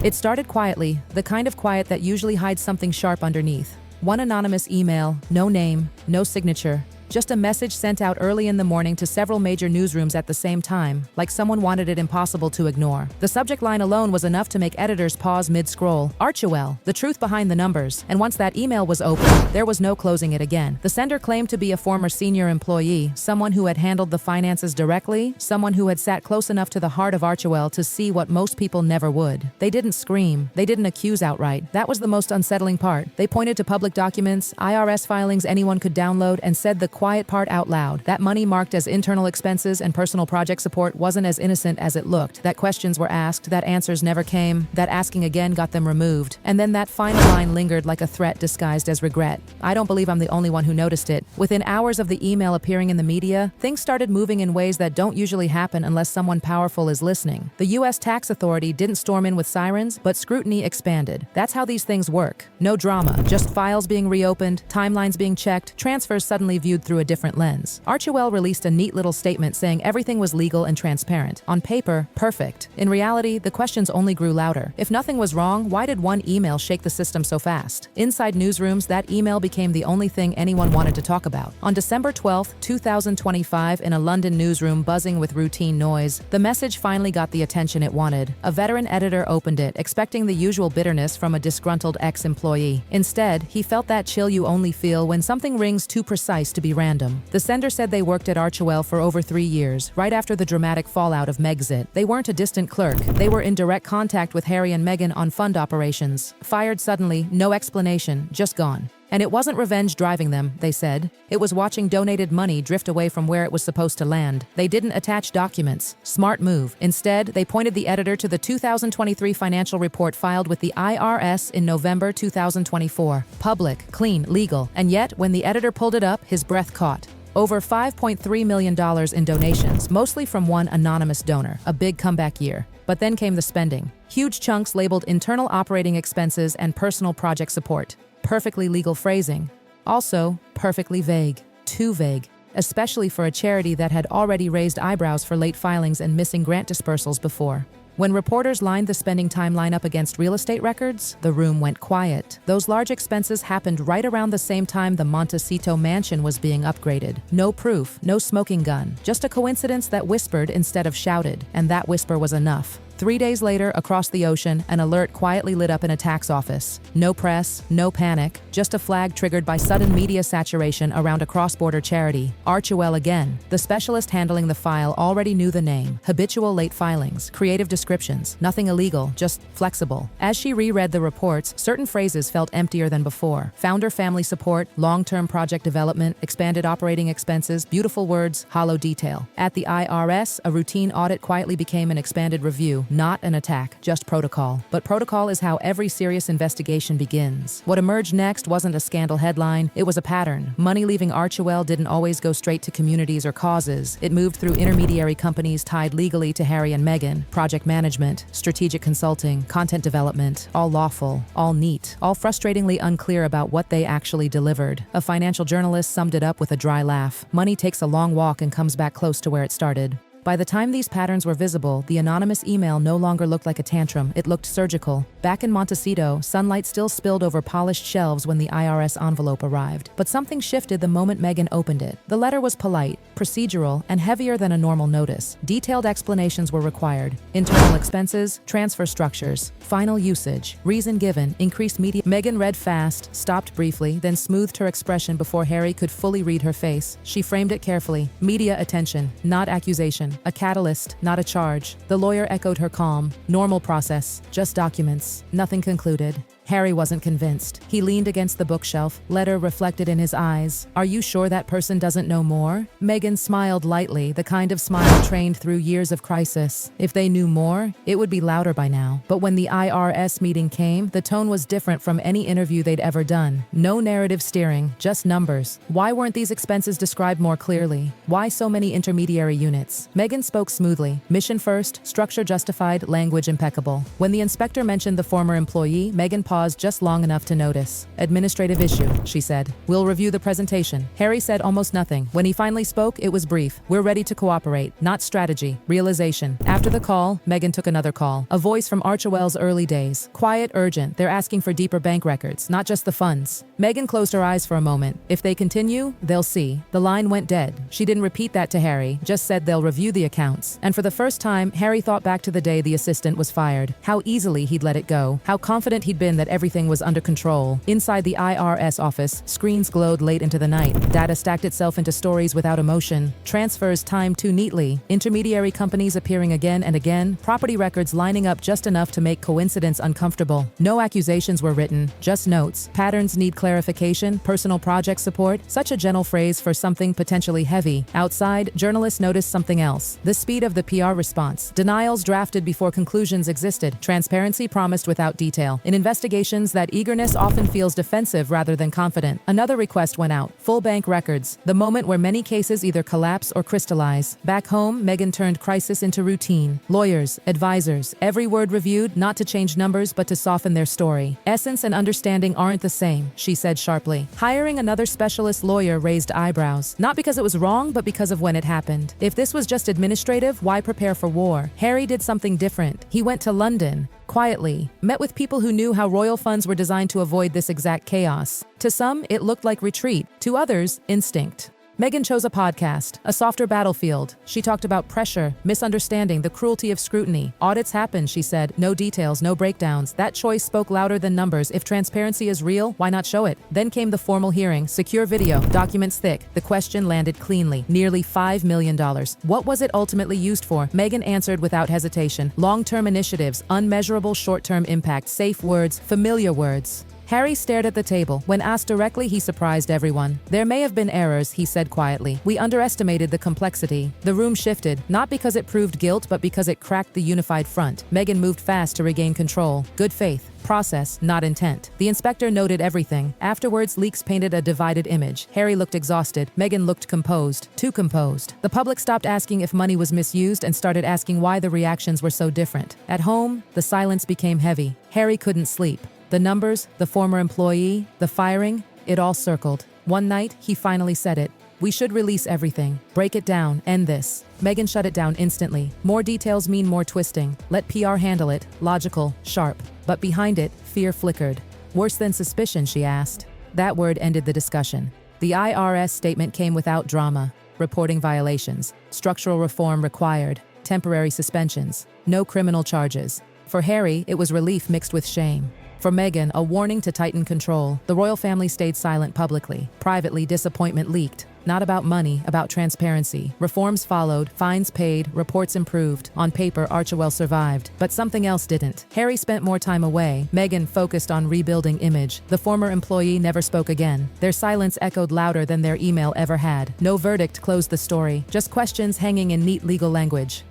It started quietly, the kind of quiet that usually hides something sharp underneath. One anonymous email, no name, no signature. Just a message sent out early in the morning to several major newsrooms at the same time, like someone wanted it impossible to ignore. The subject line alone was enough to make editors pause mid-scroll. Archewell, the truth behind the numbers. And once that email was opened, there was no closing it again. The sender claimed to be a former senior employee, someone who had handled the finances directly, someone who had sat close enough to the heart of Archewell to see what most people never would. They didn't scream. They didn't accuse outright. That was the most unsettling part. They pointed to public documents, IRS filings anyone could download, and said the quiet part out loud. That money marked as internal expenses and personal project support wasn't as innocent as it looked. That questions were asked, that answers never came, that asking again got them removed. And then that final line lingered like a threat disguised as regret. I don't believe I'm the only one who noticed it. Within hours of the email appearing in the media, things started moving in ways that don't usually happen unless someone powerful is listening. The U.S. tax authority didn't storm in with sirens, but scrutiny expanded. That's how these things work. No drama, just files being reopened, timelines being checked, transfers suddenly viewed through a different lens. Archewell released a neat little statement saying everything was legal and transparent. On paper, perfect. In reality, the questions only grew louder. If nothing was wrong, why did one email shake the system so fast? Inside newsrooms, that email became the only thing anyone wanted to talk about. On December 12, 2025, in a London newsroom buzzing with routine noise, the message finally got the attention it wanted. A veteran editor opened it, expecting the usual bitterness from a disgruntled ex-employee. Instead, he felt that chill you only feel when something rings too precise to be random. The sender said they worked at Archewell for over 3 years, right after the dramatic fallout of Megxit. They weren't a distant clerk. They were in direct contact with Harry and Meghan on fund operations. Fired suddenly, no explanation, just gone. And it wasn't revenge driving them, they said. It was watching donated money drift away from where it was supposed to land. They didn't attach documents. Smart move. Instead, they pointed the editor to the 2023 financial report filed with the IRS in November 2024. Public, clean, legal. And yet, when the editor pulled it up, his breath caught. Over $5.3 million in donations, mostly from one anonymous donor. A big comeback year. But then came the spending. Huge chunks labeled internal operating expenses and personal project support. Perfectly legal phrasing. Also, perfectly vague. Too vague. Especially for a charity that had already raised eyebrows for late filings and missing grant dispersals before. When reporters lined the spending timeline up against real estate records, the room went quiet. Those large expenses happened right around the same time the Montecito mansion was being upgraded. No proof, no smoking gun, just a coincidence that whispered instead of shouted, and that whisper was enough. 3 days later, across the ocean, an alert quietly lit up in a tax office. No press, no panic, just a flag triggered by sudden media saturation around a cross-border charity. Archewell again. The specialist handling the file already knew the name. Habitual late filings, creative descriptions, nothing illegal, just flexible. As she reread the reports, certain phrases felt emptier than before. Founder family support, long-term project development, expanded operating expenses, beautiful words, hollow detail. At the IRS, a routine audit quietly became an expanded review. Not an attack, just protocol. But protocol is how every serious investigation begins. What emerged next wasn't a scandal headline, it was a pattern. Money leaving Archewell didn't always go straight to communities or causes. It moved through intermediary companies tied legally to Harry and Meghan, project management, strategic consulting, content development, all lawful, all neat, all frustratingly unclear about what they actually delivered. A financial journalist summed it up with a dry laugh. Money takes a long walk and comes back close to where it started. By the time these patterns were visible, the anonymous email no longer looked like a tantrum, it looked surgical. Back in Montecito, sunlight still spilled over polished shelves when the IRS envelope arrived. But something shifted the moment Meghan opened it. The letter was polite, procedural, and heavier than a normal notice. Detailed explanations were required. Internal expenses, transfer structures, final usage, reason given, increased media. Meghan read fast, stopped briefly, then smoothed her expression before Harry could fully read her face. She framed it carefully. Media attention, not accusation. A catalyst, not a charge. The lawyer echoed her calm. Normal process, just documents. Nothing concluded. Harry wasn't convinced. He leaned against the bookshelf, letter reflected in his eyes. Are you sure that person doesn't know more? Meghan smiled lightly, the kind of smile trained through years of crisis. If they knew more, it would be louder by now. But when the IRS meeting came, the tone was different from any interview they'd ever done. No narrative steering, just numbers. Why weren't these expenses described more clearly? Why so many intermediary units? Meghan spoke smoothly. Mission first, structure justified, language impeccable. When the inspector mentioned the former employee, Meghan paused paused just long enough to notice. "Administrative issue," she said. "We'll review the presentation." Harry said almost nothing. When he finally spoke, it was brief. "We're ready to cooperate, not strategy, realization." After the call, Meghan took another call. A voice from Archewell's early days. Quiet, urgent. They're asking for deeper bank records, not just the funds. Meghan closed her eyes for a moment. If they continue, they'll see. The line went dead. She didn't repeat that to Harry, just said they'll review the accounts. And for the first time, Harry thought back to the day the assistant was fired. How easily he'd let it go. How confident he'd been that everything was under control. Inside the IRS office, screens glowed late into the night. Data stacked itself into stories without emotion. Transfers timed too neatly. Intermediary companies appearing again and again. Property records lining up just enough to make coincidence uncomfortable. No accusations were written, just notes. Patterns need clarification, personal project support. Such a gentle phrase for something potentially heavy. Outside, journalists noticed something else. The speed of the PR response. Denials drafted before conclusions existed. Transparency promised without detail. In investigations, that eagerness often feels defensive rather than confident. Another request went out. Full bank records. The moment where many cases either collapse or crystallize. Back home, Meghan turned crisis into routine. Lawyers, advisors, every word reviewed, not to change numbers but to soften their story. Essence and understanding aren't the same, she said sharply. Hiring another specialist lawyer raised eyebrows. Not because it was wrong, but because of when it happened. If this was just administrative, why prepare for war? Harry did something different. He went to London. Quietly, met with people who knew how royal funds were designed to avoid this exact chaos. To some, it looked like retreat. To others, instinct. Meghan chose a podcast, a softer battlefield. She talked about pressure, misunderstanding, the cruelty of scrutiny. Audits happen, she said. No details, no breakdowns. That choice spoke louder than numbers. If transparency is real, why not show it? Then came the formal hearing. Secure video, documents thick. The question landed cleanly. Nearly $5 million. What was it ultimately used for? Meghan answered without hesitation. Long-term initiatives, unmeasurable short-term impact, safe words, familiar words. Harry stared at the table. When asked directly, he surprised everyone. "There may have been errors," he said quietly. "We underestimated the complexity." The room shifted, not because it proved guilt, but because it cracked the unified front. Meghan moved fast to regain control. Good faith. Process, not intent. The inspector noted everything. Afterwards, leaks painted a divided image. Harry looked exhausted. Meghan looked composed. Too composed. The public stopped asking if money was misused and started asking why the reactions were so different. At home, the silence became heavy. Harry couldn't sleep. The numbers, the former employee, the firing, it all circled. One night, he finally said it. "We should release everything. Break it down. End this." Meghan shut it down instantly. More details mean more twisting. Let PR handle it. Logical, sharp. But behind it, fear flickered. "Worse than suspicion?" she asked. That word ended the discussion. The IRS statement came without drama. Reporting violations. Structural reform required. Temporary suspensions. No criminal charges. For Harry, it was relief mixed with shame. For Meghan, a warning to tighten control. The royal family stayed silent publicly. Privately, disappointment leaked. Not about money, about transparency. Reforms followed, fines paid, reports improved. On paper, Archewell survived. But something else didn't. Harry spent more time away. Meghan focused on rebuilding image. The former employee never spoke again. Their silence echoed louder than their email ever had. No verdict closed the story. Just questions hanging in neat legal language.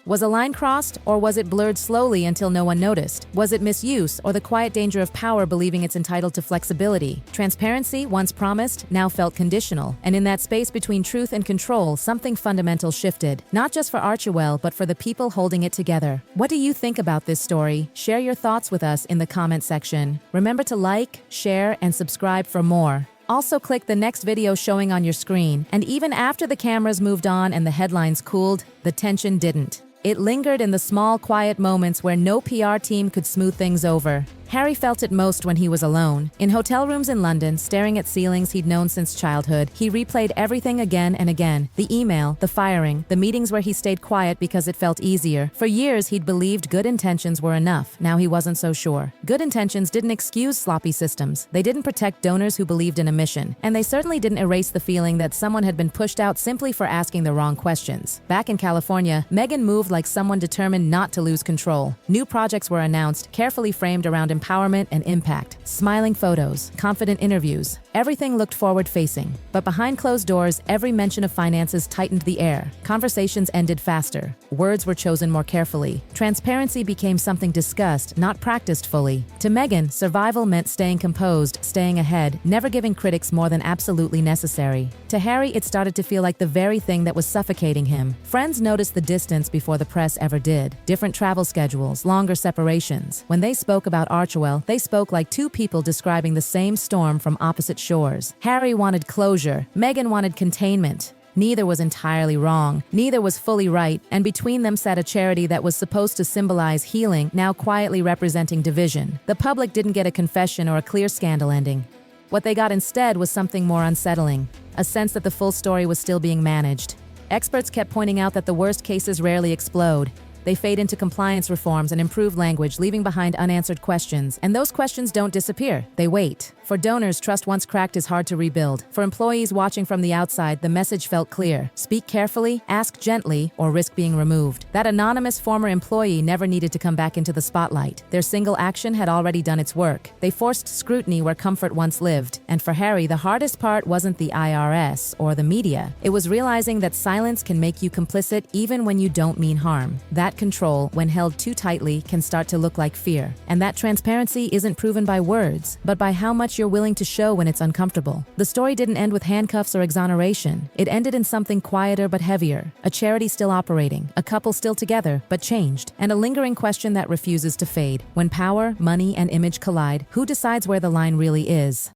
Was a line crossed, or was it blurred slowly until no one noticed? Was it misuse, or the quiet danger of power believing it's entitled to flexibility? Transparency, once promised, now felt conditional. And in that space between truth and control, something fundamental shifted. Not just for Archewell, but for the people holding it together. What do you think about this story? Share your thoughts with us in the comment section. Remember to like, share, and subscribe for more. Also click the next video showing on your screen. And even after the cameras moved on and the headlines cooled, the tension didn't. It lingered in the small, quiet moments where no PR team could smooth things over. Harry felt it most when he was alone. In hotel rooms in London, staring at ceilings he'd known since childhood, he replayed everything again and again. The email, the firing, the meetings where he stayed quiet because it felt easier. For years, he'd believed good intentions were enough. Now he wasn't so sure. Good intentions didn't excuse sloppy systems. They didn't protect donors who believed in a mission. And they certainly didn't erase the feeling that someone had been pushed out simply for asking the wrong questions. Back in California, Meghan moved like someone determined not to lose control. New projects were announced, carefully framed around empowerment and impact. Smiling photos, confident interviews, Everything looked forward-facing, but behind closed doors, every mention of finances tightened the air. Conversations ended faster. Words were chosen more carefully. Transparency became something discussed, not practiced fully. To Meghan, survival meant staying composed, staying ahead, never giving critics more than absolutely necessary. To Harry, it started to feel like the very thing that was suffocating him. Friends noticed the distance before the press ever did. Different travel schedules, longer separations. When they spoke about Archewell, they spoke like two people describing the same storm from opposite shores. Harry wanted closure. Meghan wanted containment. Neither was entirely wrong, neither was fully right, and between them sat a charity that was supposed to symbolize healing, now quietly representing division. The public didn't get a confession or a clear scandal ending. What they got instead was something more unsettling, a sense that the full story was still being managed. Experts kept pointing out that the worst cases rarely explode. They fade into compliance reforms and improved language, leaving behind unanswered questions. And those questions don't disappear, they wait. For donors, trust once cracked is hard to rebuild. For employees watching from the outside, the message felt clear. Speak carefully, ask gently, or risk being removed. That anonymous former employee never needed to come back into the spotlight. Their single action had already done its work. They forced scrutiny where comfort once lived. And for Harry, the hardest part wasn't the IRS or the media. It was realizing that silence can make you complicit even when you don't mean harm. That control, when held too tightly, can start to look like fear. And that transparency isn't proven by words, but by how much you're willing to show when it's uncomfortable. The story didn't end with handcuffs or exoneration. It ended in something quieter but heavier. A charity still operating, a couple still together but changed, and a lingering question that refuses to fade. When power, money, and image collide, who decides where the line really is?